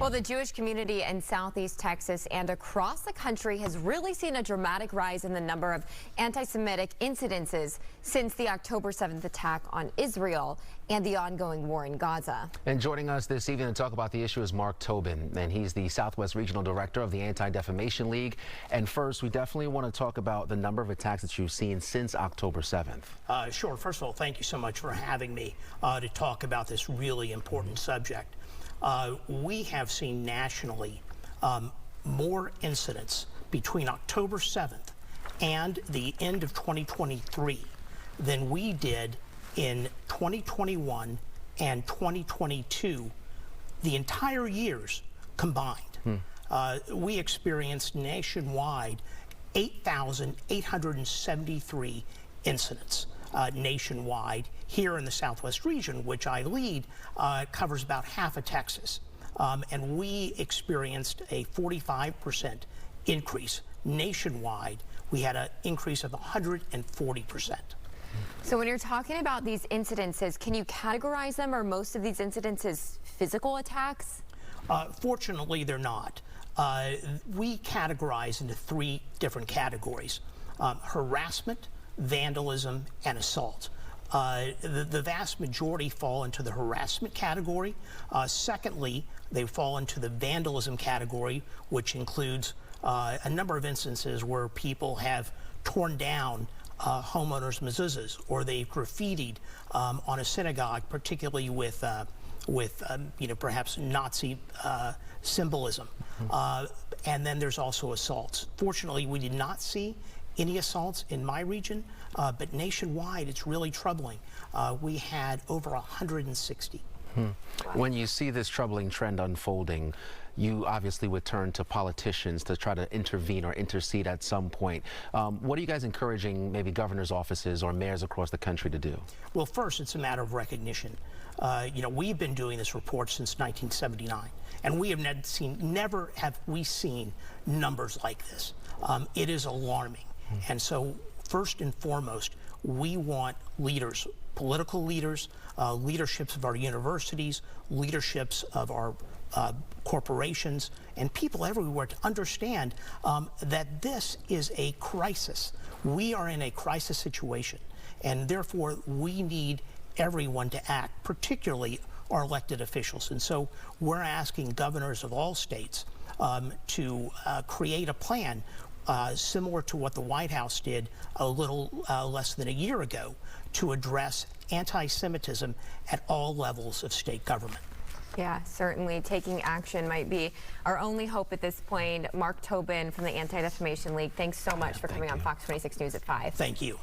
Well, the Jewish community in Southeast Texas and across the country has really seen a dramatic rise in the number of anti-Semitic incidences since the October 7th attack on Israel and the ongoing war in Gaza. And joining us this evening to talk about the issue is Mark Toubin, and he's the Southwest Regional Director of the Anti-Defamation League. And first, we definitely want to talk about the number of attacks that you've seen since October 7th. Sure. First of all, thank you so much for having me to talk about this really important subject. We have seen nationally more incidents between October 7th and the end of 2023 than we did in 2021 and 2022, the entire years combined. We experienced nationwide 8,873 incidents nationwide. Here in the Southwest region, which I lead, covers about half of Texas. And we experienced a 45% increase nationwide. We had an increase of 140%. So when you're talking about these incidences, can you categorize them? Are most of these incidences physical attacks? Fortunately, they're not. We categorize into three different categories: harassment, vandalism, and assault. The vast majority fall into the harassment category. Secondly, they fall into the vandalism category, which includes a number of instances where people have torn down homeowners' mezuzahs, or they've graffitied on a synagogue, particularly with perhaps Nazi symbolism. And then there's also assaults. Fortunately, we did not see any assaults in my region, but nationwide it's really troubling. We had over 160. When you see this troubling trend unfolding, you obviously would turn to politicians to try to intervene or intercede at some point. What are you guys encouraging maybe governor's offices or mayors across the country to do? Well, first, it's a matter of recognition. We've been doing this report since 1979, and we have never have we seen numbers like this. It is alarming. And so, first and foremost, we want leaders, political leaders, leaderships of our universities, leaderships of our corporations, and people everywhere to understand that this is a crisis. We are in a crisis situation, and therefore we need everyone to act, particularly our elected officials. And so we're asking governors of all states to create a plan similar to what the White House did a little less than a year ago to address anti-Semitism at all levels of state government. Yeah, certainly taking action might be our only hope at this point. Mark Toubin from the Anti-Defamation League, thanks so much for coming on Fox 26 News at 5. Thank you.